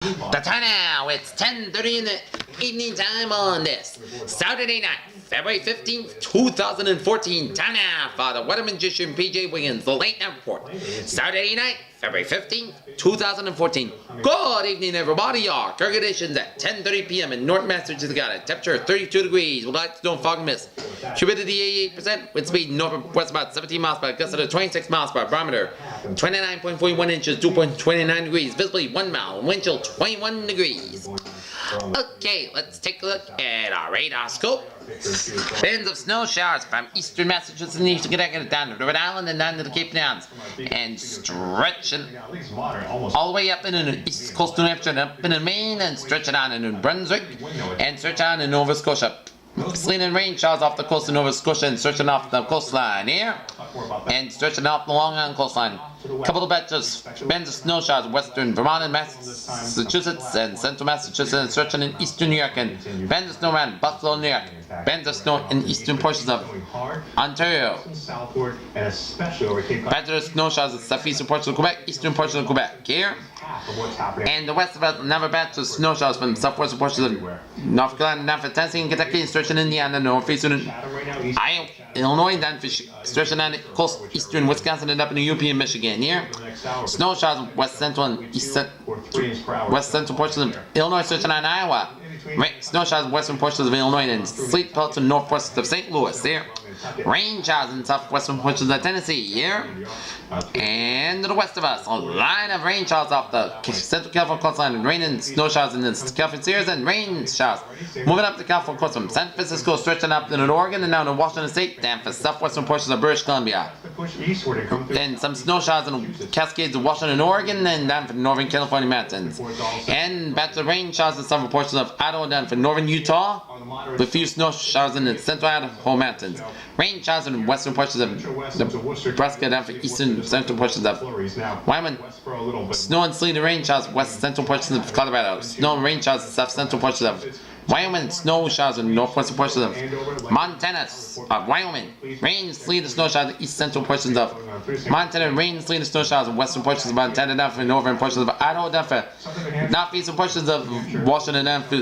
The time now, it's 10:30 in the evening time on this Saturday night, February 15th, 2014. Time now for the weather magician PJ Wiggins, the late night report. Saturday night, February 15th, 2014. Good evening, everybody. Our current conditions at 10:30 p.m. in North Massachusetts. Got a temperature of 32 degrees. With light snow, fog, and mist. Humidity 88%. Wind speed northwest about 17 miles per hour. Gust of 26 miles per hour. Barometer 29.41 inches, 2.29 degrees. Visibly 1 mile. Wind chill 21 degrees. Okay, let's take a look at our radar scope. Bands of snow showers from eastern Massachusetts and eastern Connecticut down to Rhode Island and down to the Cape Downs, and stretching all the way up into the east coast of New Hampshire and up into Maine, and stretching on into New Brunswick, and stretching on in Nova Scotia. Sleet and rain showers off the coast of Nova Scotia and stretching off the coastline here, and stretching off the Long Island coastline. Couple of batches, bands of snow showers western Vermont and Massachusetts and central Massachusetts, and stretching in eastern New York, and bands of snow around Buffalo, New York. Bands of snow in eastern portions of Ontario. Bands of snow showers in southeastern portions of Quebec, eastern portions of Quebec here. And the west of another batch of snow showers from southwestern portions of North Carolina, down for Tennessee and Kentucky, and stretching Indiana, northeastern Iowa, Illinois, down for stretching on the coast, eastern Wisconsin, and up in the UP and Michigan here. Snow showers in west central and west central portions of Illinois, stretching on Iowa. Snow showers in western portions of Illinois, and sleet pelts in northwest of St. Louis here. Rain showers in southwestern portions of Tennessee here. And to the west of us, a line of rain showers off the central California coastline, and rain and snow showers in the California Sierras, and rain showers moving up the California coast from San Francisco, stretching up into Oregon and down to Washington State, down for southwestern portions of British Columbia. And some snow showers in the Cascades of Washington, Oregon, and down for the northern California mountains. And batch of rain showers in southern portions of Idaho, down for northern Utah, with a few snow showers in the central Idaho mountains. Rain showers in western portions of Nebraska, down for eastern central portions of Wyoming. Snow and sleet and rain showers west central portions of Colorado. Snow and rain showers in south central portions of Wyoming. Snow showers in northwestern portions of Montana, Wyoming. Rain, sleet, and snow showers in east central portions of Montana. Rain, sleet, and snow showers in western portions of Montana, down for northern portions of Idaho, down for northeastern portions of Washington, down for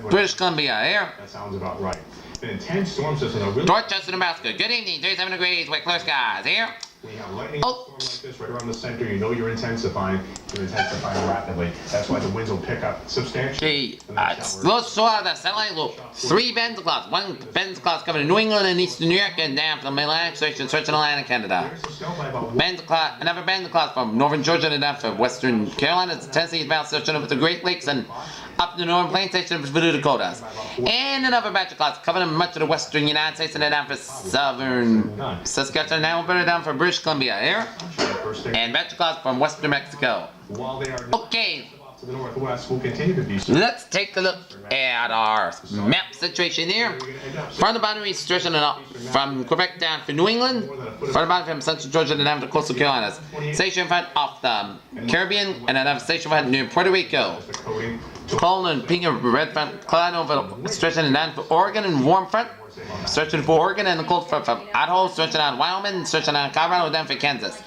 British Columbia. Here. That sounds about right. An intense storm system. Dorchester, Nebraska. Good evening. 37 degrees with clear skies. Here. We have lightning like this right around the center. You know you're intensifying. You're intensifying rapidly. That's why the winds will pick up substantially. Okay, let's saw the satellite loop. 3 bands of clouds. 1 band of clouds covering New England and eastern New York, and down from the Atlantic Ocean, stretching Atlantic Canada. Bands of clouds, another band of clouds from northern Georgia and down from western Carolina to Tennessee, about stretching over the Great Lakes and up the northern plains section of the Dakotas. And another batch of clouds covering much of the western United States, and then down for southern Saskatchewan, and Alberta, down for British Columbia here. And batch of clouds from western Mexico. Okay, let's take a look at our map situation here. From the boundary stretching up from Quebec down for New England. From the boundary from central Georgia down to coastal Carolinas. Station front off the Caribbean, and another station front near Puerto Rico. Cold and pink and red front cloud over stretching down for Oregon, and warm front stretching for Oregon, and the cold front from Idaho, stretching on Wyoming, stretching on Colorado, down for Kansas.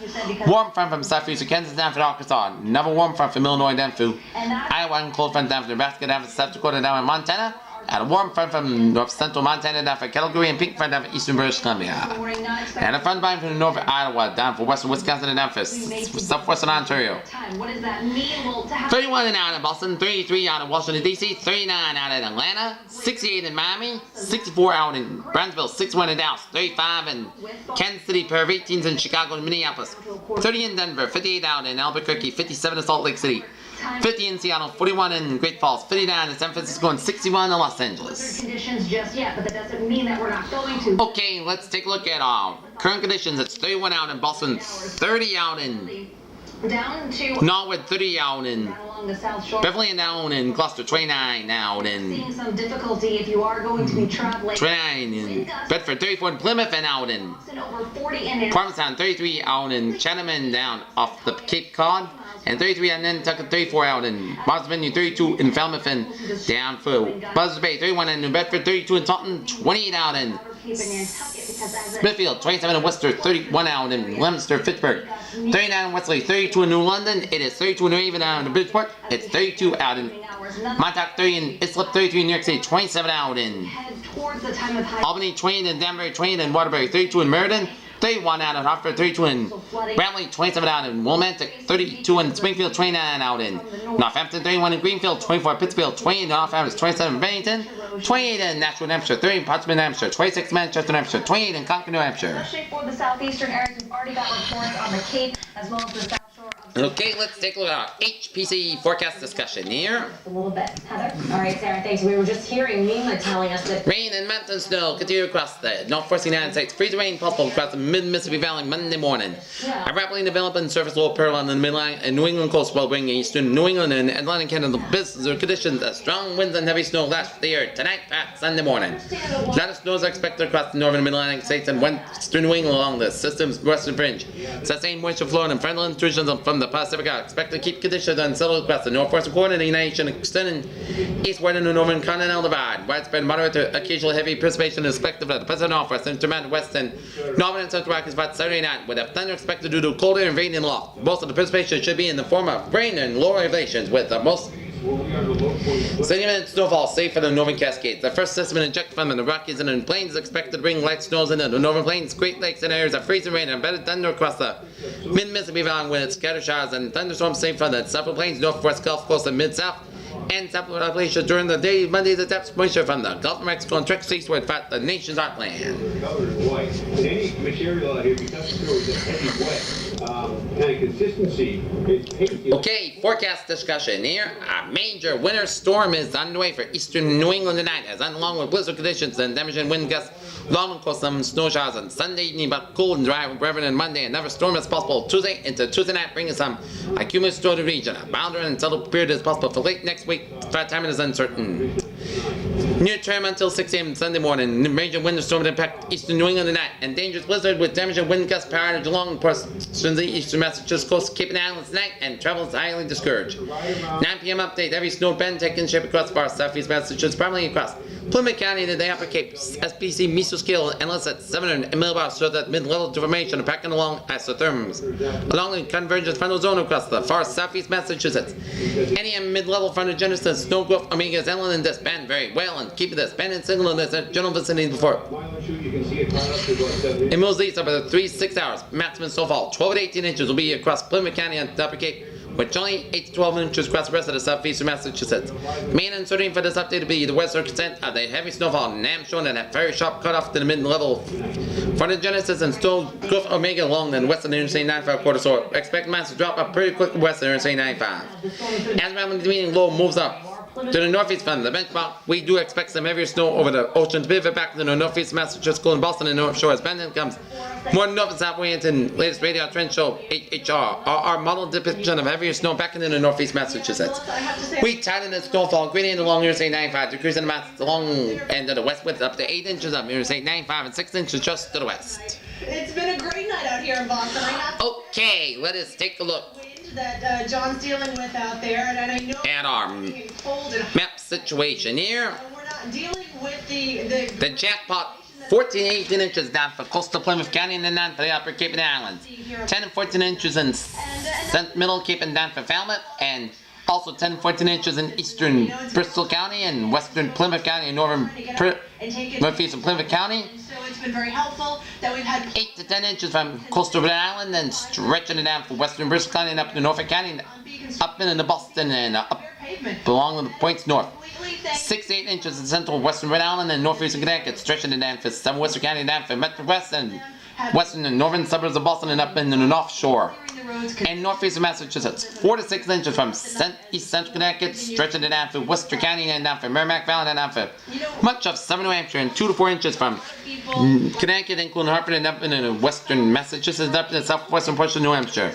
Warm front from southeastern Kansas down for Arkansas. Another warm front from Illinois down for Iowa, and cold front down for Nebraska, down for South Dakota, down in Montana. And a warm front from north central Montana down for Calgary, and pink front down for eastern British Columbia. And a front line from northern Iowa down for western Wisconsin, and down for southwestern Ontario. 31 out of Boston, 33 out of Washington D.C., 39 out of Atlanta, 68 in Miami, 64 out in Brownsville, 61 in Dallas, 35 in Kansas City, pair of 18s in Chicago and Minneapolis, 30 in Denver, 58 out in Albuquerque, 57 in Salt Lake City, 50 in Seattle, 41 in Great Falls, 59 in San Francisco, and 61 in Los Angeles. Okay, let's take a look at our current conditions. It's 31 out in Boston, 30 out in Norwood, 30 out in Beverly, and down in Gloucester, 29 out in 29 in Bedford, 34 in Plymouth, and out in Provincetown, 33 out in Chatham, and down off the Cape Cod, and 33 in Nantucket, 34 out in Martha's Vineyard, 32 in Falmouth, and down for Buzzards Bay, 31 in New Bedford, 32 in Taunton, 28 out in Smithfield, 27 in Worcester, 31 out in Leominster, Fitchburg, 39 in Wesley, 32 in New London, it is 32 in New Haven out in Bridgeport, it's 32 out in Montauk, 30 in Islip, 33 in New York City, 27 out in Albany, 20 in Denver, 20 in Waterbury, 32 in Meriden, 31 out in Hartford, 32 in Bramley, 27 out in Wilmington, 32 in Springfield, 29 out in Northampton, 31 in Greenfield, 24 in Pittsfield, 20 in Northampton, 27 in Bennington, 28 in Nashua, New Hampshire, 30 in Portsmouth, New Hampshire, 26 in Manchester, New Hampshire, 28 in Concord, New Hampshire. Especially for the southeastern areas, we've already got reports on the Cape as well as the South Shore. Okay, let's take a look at our HPC forecast discussion here. A little bit, Heather. All right, Sarah, thanks. We were just hearing Mima telling us that Rain and mountain snow continue across the northwestern United States. Freezing rain possible across the mid-Mississippi Valley Monday morning. A rapidly developing surface low parallel in the midline and New England coast will bring eastern New England and Atlantic Canada business conditions as strong winds and heavy snow last the year tonight at Sunday morning. Lighter snows are expected across the northern Mid-Atlantic states and western New England along the system's western fringe. Sustained moisture flowing and friendly intrusions from the Pacific are expected to keep conditions unsettled across the northwestern corner of the United States, extending eastward in the northern continental divide. Widespread moderate to occasional heavy precipitation is expected for the Pacific Northwest, intermittent west and northern and central Rocky spots Saturday night, with a thunder expected due to cold air invading the loft. Most of the precipitation should be in the form of rain and lower elevations, with the most significant snowfall safe for the northern Cascades. The first system injected from the Rockies and the plains is expected to bring light snows into the northern plains, Great Lakes, and areas of freezing rain and embedded thunder across the mid-Mississippi Valley with its scattered showers and thunderstorms safe from the Central Plains, Northwest Gulf Coast, and Mid-South, and Southwest Appalachia during the day. Monday's depths moisture from the Gulf of Mexico and treks eastward throughout the nation's heartland. Any material out here becomes heavy wet. Kind of consistency. Okay, forecast discussion here. A major winter storm is underway for eastern New England tonight, as along with blizzard conditions and damaging wind gusts along the coast, some snow showers on Sunday evening, but cool and dry forever on Monday. Another storm is possible Tuesday into Tuesday night, bringing some accumulated snow to the region. A boundary and settled period is possible for late next week. Start time is uncertain. Near term until 6 a.m. Sunday morning. Major winter storm will impact eastern New England tonight, and dangerous blizzard with damaging wind gusts powered along portions of the eastern Massachusetts coast, Cape and Islands tonight, and travel is highly discouraged. 9 p.m. update. Heavy snow been taking shape across far southeast Massachusetts, primarily across Plymouth County and the Upper Cape. SPC mesoscale endless at 700 millibars, so that mid-level deformation are packing along isotherms. Along the convergence frontal zone across the far southeast Massachusetts. NEM mid-level frontal genesis, snow growth omegas inland in this band very well, and keeping this band and signal in this general vicinity before. In most days, over the 3-6 hours, maximum snowfall 12 to 18 inches will be across Plymouth County and the Upper Cape, with only 8 to 12 inches across the rest of the southeastern Massachusetts. The main uncertainty for this update will be the western extent of the heavy snowfall, NAM showing a very sharp cutoff to the mid-level frontal genesis and snow growth omega along the western Interstate 95 quarter, so expect mass to drop up pretty quickly west of Interstate 95. As the median low moves up to the northeast from the benchmark, we do expect some heavier snow over the ocean to pivot back to the northeast Massachusetts, and Boston and North Shore as Benton comes more north and south winds and latest radar trend show HHR our model depiction of heavier snow back into the northeast Massachusetts. We tighten the snowfall gradient along Interstate 95, decreasing the mass along end of the west with up to 8 inches up Interstate 95 and 6 inches just to the west. It's been a great night out here in Boston. I have Okay, let us take a look that John's dealing with out there, and I know at our cold and map situation here. we're not dealing with the Jackpot 14 and 18 inches down for coastal Plymouth County and then down for the Upper Cape and Islands. 10 and 14 inches in middle Cape and down for Falmouth, and also 10 and 14 inches in eastern Bristol County and western Plymouth County and northern northeastern Plymouth County. So it's been very helpful that we've had 8 to 10 inches from coastal Rhode Island and stretching it down for western Bristol County and up to Norfolk County and up into Boston and up along the points north. 6 to 8 inches in central western Rhode Island and northeastern Connecticut, stretching it down for some western county down for Metro West and western and northern suburbs of Boston and up into the North Shore. And northeastern Massachusetts, 4 to 6 inches from east central Connecticut, stretching it down for Worcester County and down for Merrimack Valley and down for much of southern New Hampshire, and 2 to 4 inches from Connecticut, including Hartford, and up into western Massachusetts, and up to the southwestern portion of New Hampshire.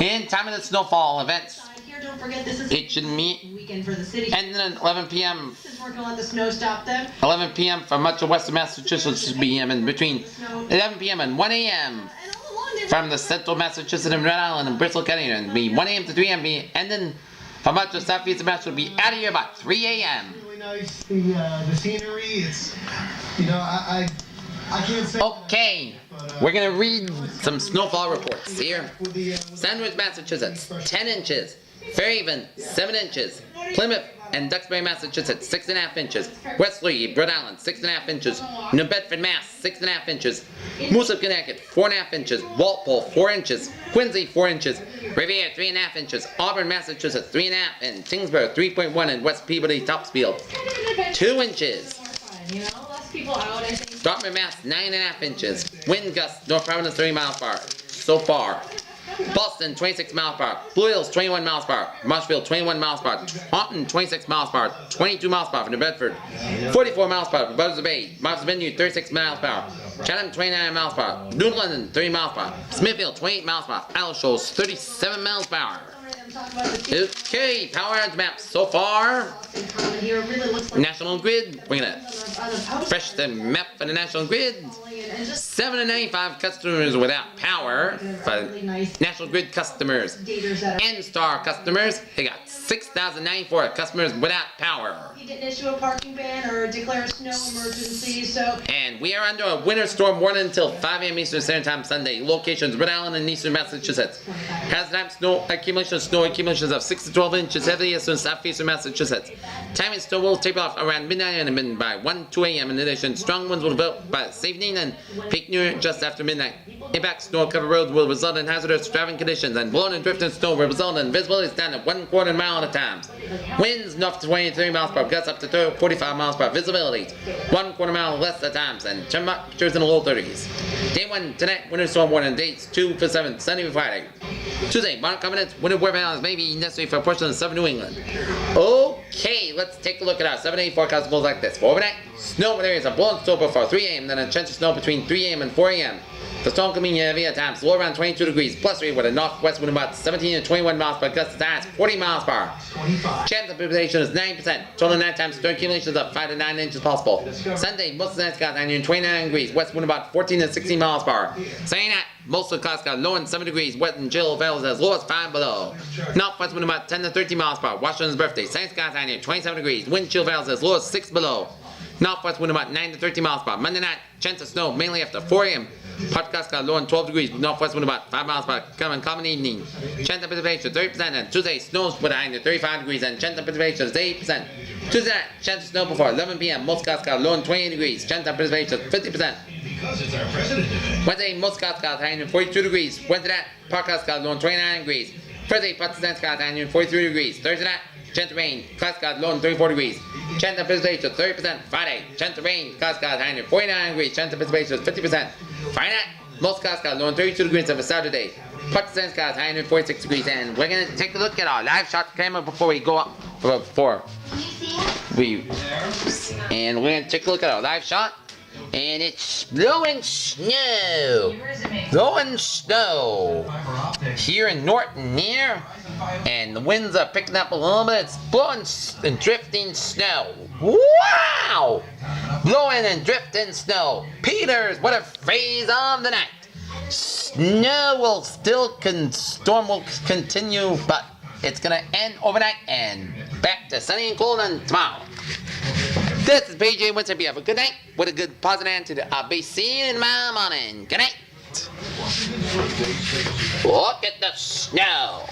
In time of the snowfall events, don't forget this is it should meet weekend for the city. and then 11 p.m. We're gonna let the snow stop them. 11 p.m. for much of western Massachusetts should be in between 11 p.m. and 1 a.m. And all along they've from the central Massachusetts and Rhode Island and Bristol County, and be 1 a.m. to 3 a.m. and then for much of southeastern Massachusetts will be out of here by 3 a.m. Really nice, the scenery. It's, you know, I Okay, we're gonna read some snowfall reports here. Sandwich, Massachusetts, 10 inches. Fairhaven, 7 inches. Plymouth and Duxbury, Massachusetts, 6.5 inches. Wesley, Rhode Island, 6.5 inches. New Bedford, Mass, 6.5 inches. Moosup, Connecticut, 4.5 inches. Walpole, 4 inches. Quincy, 4 inches. Revere, 3.5 inches. Auburn, Massachusetts, 3.5. And Tingsboro, 3.1. And West Peabody, Topsfield, 2 inches. You know, less people out, I think. Dartmouth, Mass, 9.5 inches. Wind gusts, North Providence, 30 miles per hour. So far. Boston, 26 miles per hour. Blue Hills, 21 miles per hour. Marshfield, 21 miles per hour. Taunton, 26 miles per hour. 22 miles per hour for New Bedford. 44 miles per hour for Buzzards Bay. Martha's Vineyard, 36 miles per hour. Chatham, 29 miles per hour. New London, 30 miles per hour. Smithfield, 28 miles per hour. Isle Shoals, 37 miles per hour. Okay, power outage maps so far. National Grid, we're gonna refresh the map for the National Grid. 795 customers without power for National Grid customers. N-Star customers, they got 6,094 customers without power. He didn't issue a parking ban or declare a snow emergency, so. And we are under a winter storm warning until 5 a.m. Eastern Standard Time Sunday. Locations: Rhode Island and Eastern Massachusetts. Hazard snow accumulations of 6 to 12 inches heaviest in southeastern Massachusetts. Timing snow will taper off around midnight and by 1-2 a.m. In addition, strong winds will develop by this evening and peak near just after midnight. Impact snow-covered roads will result in hazardous driving conditions, and blowing and drifting snow will result in visibility down to 1/4 mile at a time. Winds north to 23 miles per hour, gusts up to 45 miles per hour. Visibility 1/4 mile less at times, and temperatures in the low 30s. Day 1 tonight, winter storm warning. Dates 2 for 7, Sunday for Friday. Tuesday, moderate confidence, winter weather balance may be necessary for a portion of southern New England. Okay, let's take a look at our 7-day forecast goes like this. For overnight, snow with areas of blowing snow before 3 a.m., then a chance of snow between 3 a.m. and 4 a.m. The storm can be heavy at times, low around 22 degrees, plus 3 with a northwest wind about 17 to 21 miles per hour, gusts to highs 40 miles per hour. Chance of precipitation is 9%. Total nighttime snow accumulations of 5 to 9 inches possible. Sunday, most of the nights got 29 degrees, west wind about 14 to 16 miles per hour. Sunday night, most of the clouds got low and 7 degrees, wet and chill valleys as low as 5 below. Northwest wind about 10 to 13 miles per hour. Washington's birthday, Sunday skies high near 27 degrees, wind chill valleys as low as 6 below. Northwest wind about 9 to 13 miles per hour. Monday night, chance of snow mainly after 4 a.m. Podcast got low and 12 degrees, northwest wind about 5 miles per hour. Common evening. Chance of precipitation 30%, and Tuesday snows with a high near 35 degrees, and chance of precipitation is 8%. Tuesday night, chance of snow before 11 p.m. Most spots got low and 28 degrees, chance of precipitation 50%. Wednesday, most spots got high near 42 degrees. Wednesday night, podcast got low and 29 degrees. Thursday, podcast got high near 43 degrees. Thursday night, chance of rain, clouds got low and 34 degrees. Chance of precipitation 30%. Friday, chance of rain, clouds got high near 49 degrees. Chance of precipitation 50%. Friday night, most clouds got low and 32 degrees of a Saturday. Podcast got high near 46 degrees. And we're gonna take a look at our live shot camera before we go up. We're gonna take a look at our live shot. And it's blowing snow. Blowing snow. Here in Norton here. And the winds are picking up a little bit. It's blowing and drifting snow. Wow! Blowing and drifting snow. Peters, what a phase of the night. Snow will storm will continue, but it's gonna end overnight and back to sunny and cold and tomorrow. This is PJ Winston. Have a good night with a good positive end to the be seen in my morning. Good night. Look at the snow.